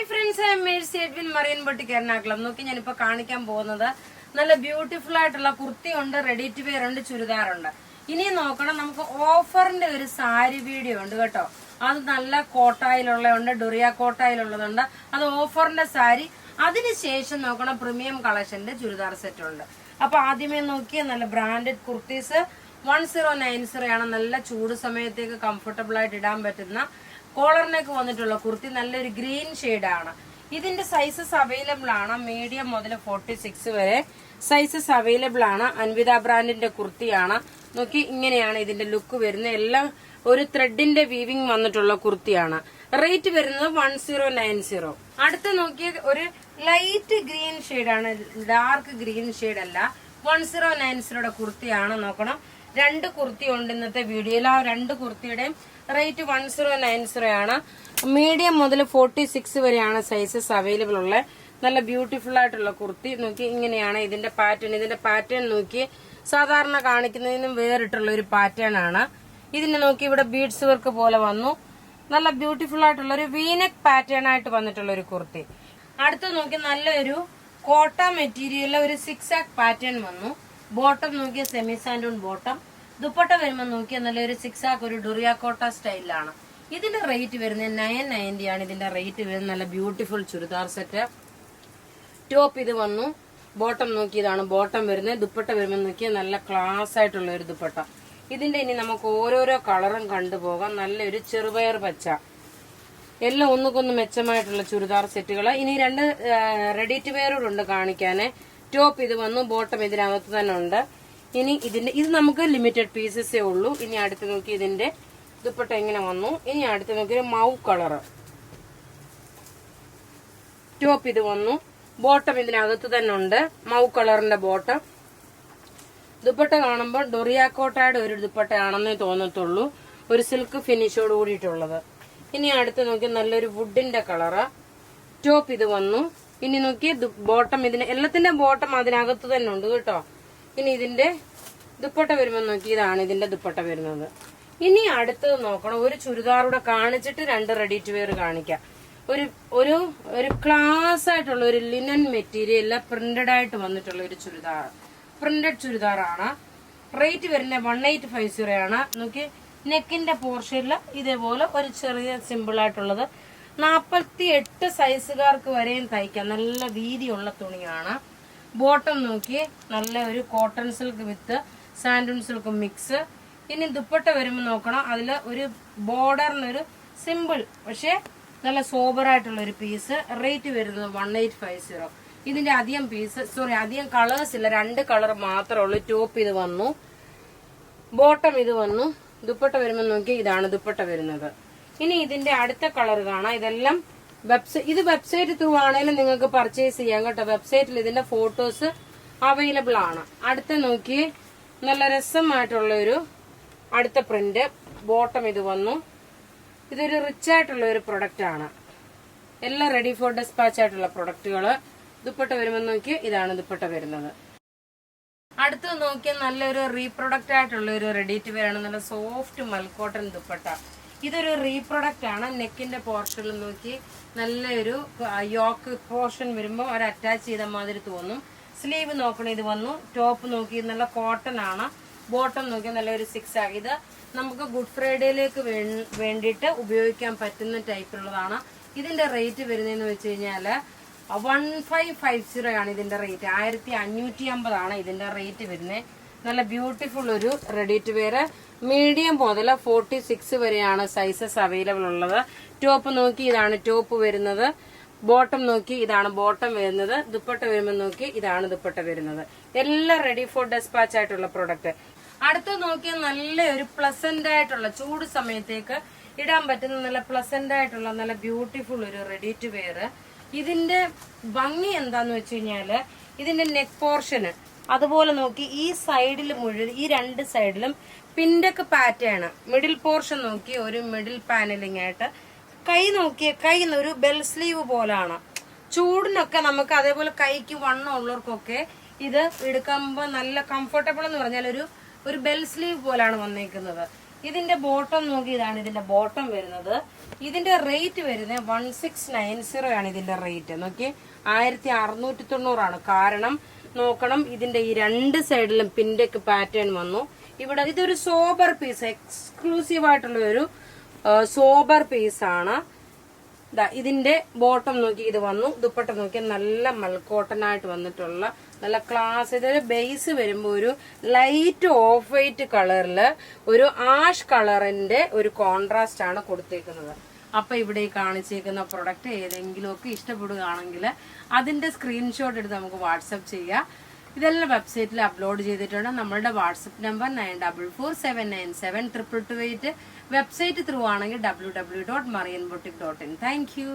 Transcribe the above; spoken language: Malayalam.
ഹായ് ഫ്രണ്ട്സ്, മേഴ്സി എഡ്വിൻ മറിയൻ ബൊട്ടിക് എറണാകുളം. നോക്കി ഞാനിപ്പോ കാണിക്കാൻ പോകുന്നത് നല്ല ബ്യൂട്ടിഫുൾ ആയിട്ടുള്ള കുർത്തി ഉണ്ട്, റെഡി ടു വെയർ ഉണ്ട്, ചുരിദാറുണ്ട്. ഇനി നോക്കണം, നമുക്ക് ഓഫറിന്റെ ഒരു സാരി വീഡിയോ ഉണ്ട് കേട്ടോ. അത് നല്ല കോട്ടായിലുള്ളതുണ്ട്, ഡുറിയ കോട്ടായിലുള്ളതുണ്ട്. അത് ഓഫറിന്റെ സാരി. അതിനുശേഷം നോക്കണം പ്രീമിയം കളക്ഷന്റെ ചുരിദാർ സെറ്റ് ഉണ്ട്. അപ്പൊ ആദ്യമേ നോക്കിയ നല്ല ബ്രാൻഡഡ് കുർത്തീസ് 1090 ആണ്. നല്ല ചൂട് സമയത്തേക്ക് കംഫർട്ടബിൾ ആയിട്ട് ഇടാൻ പറ്റുന്ന കോളറിനൊക്കെ വന്നിട്ടുള്ള കുർത്തി. നല്ലൊരു ഗ്രീൻ ഷെയ്ഡാണ്. ഇതിന്റെ സൈസസ് അവൈലബിൾ ആണ്. മീഡിയം മുതൽ 46 വരെ സൈസസ് അവൈലബിൾ ആണ്. അൻവിത ബ്രാൻഡിന്റെ കുർത്തിയാണ്. നോക്കി, ഇങ്ങനെയാണ് ഇതിന്റെ ലുക്ക് വരുന്നത്. എല്ലാം ഒരു ത്രെഡിന്റെ വീവിംഗ് വന്നിട്ടുള്ള കുർത്തിയാണ്. റേറ്റ് വരുന്നത് 1090. അടുത്ത് നോക്കിയ ഒരു ലൈറ്റ് ഗ്രീൻ ഷെയ്ഡാണ്, ഡാർക്ക് ഗ്രീൻ ഷെയ്ഡ് അല്ല. 1090 കുർത്തിയാണ്. നോക്കണം, രണ്ട് കുർത്തി ഉണ്ട് ഇന്നത്തെ വീഡിയോയിൽ. ആ രണ്ട് കുർത്തിയുടെയും റേറ്റ് 1090 ആണ്. മീഡിയം മുതൽ 46 വരെയാണ് സൈസസ് അവൈലബിൾ ഉള്ള നല്ല ബ്യൂട്ടിഫുൾ ആയിട്ടുള്ള കുർത്തി. നോക്കി, ഇങ്ങനെയാണ് ഇതിന്റെ പാറ്റേൺ. ഇതിന്റെ പാറ്റേൺ നോക്കി, സാധാരണ കാണിക്കുന്നതിനും വേറിട്ടുള്ള ഒരു പാറ്റേൺ ആണ്. ഇതിന് നോക്കി, ഇവിടെ ബീഡ്സ് വർക്ക് പോലെ വന്നു. നല്ല ബ്യൂട്ടിഫുൾ ആയിട്ടുള്ള ഒരു വീനെക്ക് പാറ്റേൺ ആയിട്ട് വന്നിട്ടുള്ള ഒരു കുർത്തി. അടുത്ത് നോക്കി, നല്ലൊരു കോട്ട മെറ്റീരിയലിലെ ഒരു 6 ആക്ക് പാറ്റേൺ വന്നു. ബോട്ടം നോക്കിയ സെമി സാൻഡൂൺ ബോട്ടം. ദുപ്പട്ട വരുമ്പോൾ നോക്കിയ നല്ലൊരു 6 ആക്ക് ഒരു ഡുറിയ കോട്ട സ്റ്റൈലിലാണ്. ഇതിന്റെ റേറ്റ് വരുന്നത് 990 ആണ്. ഇതിന്റെ റേറ്റ് വരുന്നത് നല്ല ബ്യൂട്ടിഫുൾ ചുരിദാർ സെറ്റ്. ടോപ്പ് ഇത് വന്നു. ബോട്ടം നോക്കിയതാണ് ബോട്ടം വരുന്നത്. ദുപ്പട്ട വരുമ്പോൾ നോക്കിയ നല്ല ക്ലാസ് ആയിട്ടുള്ള ഒരു ദുപ്പട്ട. ഇതിന്റെ ഇനി നമുക്ക് ഓരോരോ കളറും കണ്ടുപോകാം. നല്ലൊരു ചെറുപയർ പച്ച, എല്ലാം ഒന്നുകൊന്ന് മെച്ചമായിട്ടുള്ള ചുരിദാർ സെറ്റുകൾ. ഇനി രണ്ട് റെഡി ടു വെയറുണ്ട് കാണിക്കാന്. ടോപ്പ് ഇത് വന്നു, ബോട്ടം ഇതിനകത്ത് തന്നെ ഉണ്ട്. ഇനി ഇത് നമുക്ക് ലിമിറ്റഡ് പീസസേ ഉള്ളൂ. ഇനി അടുത്ത് നോക്കി ഇതിന്റെ ദുപ്പട്ട ഇങ്ങനെ വന്നു. ഇനി അടുത്ത് നോക്കി ഒരു മൗ കളറ്. ടോപ്പ് ഇത് വന്നു, ബോട്ടം ഇതിനകത്ത് തന്നെ ഉണ്ട്, മൗ കളറിന്റെ ബോട്ടം. ദുപ്പട്ട കാണുമ്പോൾ ഡൊറിയ കോട്ടയുടെ ഒരു ദുപ്പട്ടയാണെന്നേ തോന്നത്തുള്ളൂ, ഒരു സിൽക്ക് ഫിനിഷോട് കൂടിയിട്ടുള്ളത്. ഇനി അടുത്ത് നോക്കി നല്ലൊരു വുഡിന്റെ കളറ്. ടോപ്പ് ഇത് വന്നു. ഇനി നോക്കി ബോട്ടം, ഇതിന് എല്ലാത്തിന്റെ ബോട്ടം അതിനകത്ത് തന്നെ ഉണ്ട് കേട്ടോ. ഇനി ഇതിന്റെ ദുപ്പട്ട വരുമ്പോൾ നോക്കി, ഇതാണ് ഇതിന്റെ ദുപ്പട്ട വരുന്നത്. ഇനി അടുത്തത് നോക്കണം, ഒരു ചുരിദാറൂടെ കാണിച്ചിട്ട് രണ്ട് റെഡി ടു വെയർ കാണിക്കാം. ഒരു ക്ലാസ് ആയിട്ടുള്ള ഒരു ലിനൻ മെറ്റീരിയൽ പ്രിന്റഡ് ആയിട്ട് വന്നിട്ടുള്ള ഒരു ചുരിദാർ, പ്രിന്റഡ് ചുരിദാറാണ്. റേറ്റ് വരുന്നത് 1850 ആണ്. നോക്കി, നെക്കിന്റെ പോർഷനിൽ ഇതേപോലെ ഒരു ചെറിയ സിമ്പിൾ ആയിട്ടുള്ളത്. 48 സൈസുകാർക്ക് വരെയും തയ്ക്കാം. നല്ല വീതിയുള്ള തുണിയാണ്. ബോട്ടം നോക്കി, നല്ല ഒരു cotton silk with santoon silk mix. ഇനി ദുപ്പട്ട വരുമ്പോൾ നോക്കണം, അതിൽ ഒരു ബോർഡറിനൊരു സിമ്പിൾ പക്ഷെ നല്ല സോബർ ആയിട്ടുള്ള ഒരു പീസ്. റേറ്റ് വരുന്നത് 1850. ഇതിന്റെ അധികം കളേഴ്സ് ഇല്ല, 2 കളർ മാത്രമേ ഉള്ളൂ. ടോപ്പ് ഇത് വന്നു, ബോട്ടം ഇത് വന്നു. ദുപ്പട്ട വരുമ്പോൾ നോക്കി, ഇതാണ് ദുപ്പട്ട വരുന്നത്. ഇനി ഇതിന്റെ അടുത്ത കളർ കാണാം. ഇതെല്ലാം ഇത് വെബ്സൈറ്റ് ത്രൂ ആണെങ്കിലും നിങ്ങൾക്ക് പർച്ചേസ് ചെയ്യാം കേട്ടോ. വെബ്സൈറ്റിൽ ഇതിന്റെ ഫോട്ടോസ് അവൈലബിൾ ആണ്. അടുത്ത നോക്കി, നല്ല രസമായിട്ടുള്ള ഒരു അടുത്ത പ്രിന്റ്. ബോട്ടം ഇത് വന്നു. ഇതൊരു റിച്ച് ആയിട്ടുള്ള ഒരു പ്രൊഡക്റ്റ് ആണ്. എല്ലാം റെഡി ഫോർ ഡെസ്പാച്ച് ആയിട്ടുള്ള പ്രൊഡക്റ്റുകള്. ദുപ്പട്ട വരുമ്പോൾ നോക്കി, ഇതാണ് ദുപ്പട്ട വരുന്നത്. അടുത്ത് നോക്കിയാൽ നല്ലൊരു റീപ്രൊഡക്റ്റ് ആയിട്ടുള്ള ഒരു റെഡി ടു വെയർ ആണ്. നല്ല സോഫ്റ്റ് മൽക്കോട്ടൺ ദുപ്പട്ട. ഇതൊരു റീപ്രൊഡക്റ്റ് ആണ്. നെക്കിന്റെ പോർഷനിൽ നോക്കി നല്ലൊരു യോക്ക് പോർഷൻ വരുമ്പോൾ ഒരു അറ്റാച്ച് ചെയ്ത മാതിരി തോന്നും. സ്ലീവ് നോക്കണം, ഇത് വന്നു. ടോപ്പ് നോക്കി നല്ല കോട്ടൺ ആണ്. ബോട്ടം നോക്കി നല്ലൊരു 6 ആക്ക്. ഇത് നമുക്ക് ഗുഡ് ഫ്രൈഡേയിലേക്ക് വേണ്ടിയിട്ട് ഉപയോഗിക്കാൻ പറ്റുന്ന ടൈപ്പിലുള്ളതാണ്. ഇതിന്റെ റേറ്റ് വരുന്നതെന്ന് വെച്ച് കഴിഞ്ഞാല് 1550 ആണ് ഇതിന്റെ റേറ്റ്. 1550 ആണ് ഇതിന്റെ റേറ്റ് വരുന്നത്. നല്ല ബ്യൂട്ടിഫുൾ ഒരു റെഡി ടു വെയർ. മീഡിയം മുതൽ 46 വരെയാണ് സൈസസ് അവൈലബിൾ ഉള്ളത്. ടോപ്പ് നോക്കി, ഇതാണ് ടോപ്പ് വരുന്നത്. ബോട്ടം നോക്കി, ഇതാണ് ബോട്ടം വരുന്നത്. ദുപ്പട്ട വരുമ്പോൾ നോക്കി, ഇതാണ് ദുപ്പട്ട വരുന്നത്. എല്ലാം റെഡി ഫോർ ഡെസ്പാച്ച് ആയിട്ടുള്ള പ്രൊഡക്റ്റ്. അടുത്ത് നോക്കിയാൽ നല്ല ഒരു പ്ലസന്റ് ആയിട്ടുള്ള ചൂട് സമയത്തേക്ക് ഇടാൻ പറ്റുന്ന നല്ല പ്ലസന്റ് ആയിട്ടുള്ള നല്ല ബ്യൂട്ടിഫുൾ ഒരു റെഡി ടു വെയർ. ഇതിന്റെ ഭംഗി എന്താന്ന് വെച്ച് കഴിഞ്ഞാല് ഇതിന്റെ നെക്ക് പോർഷന് അതുപോലെ നോക്കി, ഈ സൈഡിൽ മുഴുവൻ, ഈ 2 സൈഡിലും പിൻഡക്ക് പാറ്റേൺ. മിഡിൽ പോർഷൻ നോക്കി ഒരു മിഡിൽ പാനലിംഗ് ആയിട്ട്. കൈ നോക്കിയ കൈ ഒരു ബെൽ സ്ലീവ് പോലാണ്. ചൂടിനൊക്കെ നമുക്ക് അതേപോലെ കൈക്ക് വണ്ണം ഉള്ളവർക്കൊക്കെ ഇത് എടുക്കുമ്പോൾ നല്ല കംഫർട്ടബിൾ എന്ന് പറഞ്ഞാൽ ഒരു ബെൽ സ്ലീവ് പോലാണ് വന്നേക്കുന്നത്. ഇതിന്റെ ബോട്ടം നോക്കി, ഇതാണ് ഇതിന്റെ ബോട്ടം വരുന്നത്. ഇതിന്റെ റേറ്റ് വരുന്നത് 1690 ആണ് ഇതിന്റെ റേറ്റ്. നോക്കി 1690 കാരണം നോക്കണം, ഇതിന്റെ ഈ രണ്ട് സൈഡിലും പിൻഡെക്ക് പാറ്റേൺ വന്നു. ഇവിടെ ഇതൊരു സോബർ പീസ്, എക്സ്ക്ലൂസീവ് ആയിട്ടുള്ള ഒരു സോബർ പീസ് ആണ്. ഇതിന്റെ ബോട്ടം നോക്കി ഇത് വന്നു. ദുപ്പട്ട നോക്കി നല്ല മൽക്കോട്ടനായിട്ട് വന്നിട്ടുള്ള നല്ല ക്ലാസ്. ഇതൊരു ബേസ് വരുമ്പോ ഒരു ലൈറ്റ് ഓഫ് വൈറ്റ് കളറില് ഒരു ആഷ് കളറിന്റെ ഒരു കോൺട്രാസ്റ്റ് ആണ് കൊടുത്തേക്കുന്നത്. അപ്പൊ ഇവിടെ ഈ കാണിച്ചേക്കുന്ന പ്രൊഡക്റ്റ് ഏതെങ്കിലുമൊക്കെ ഇഷ്ടപ്പെടുകയാണെങ്കിൽ അതിന്റെ സ്ക്രീൻഷോട്ട് എടുത്ത് നമുക്ക് വാട്സപ്പ് ചെയ്യാം. ഇതെല്ലാം വെബ്സൈറ്റിൽ അപ്ലോഡ് ചെയ്തിട്ടുണ്ട്. നമ്മളുടെ വാട്സപ്പ് നമ്പർ 9447972228. വെബ്സൈറ്റ് ത്രൂ ആണെങ്കിൽ www.marianboutique.in. Thank you.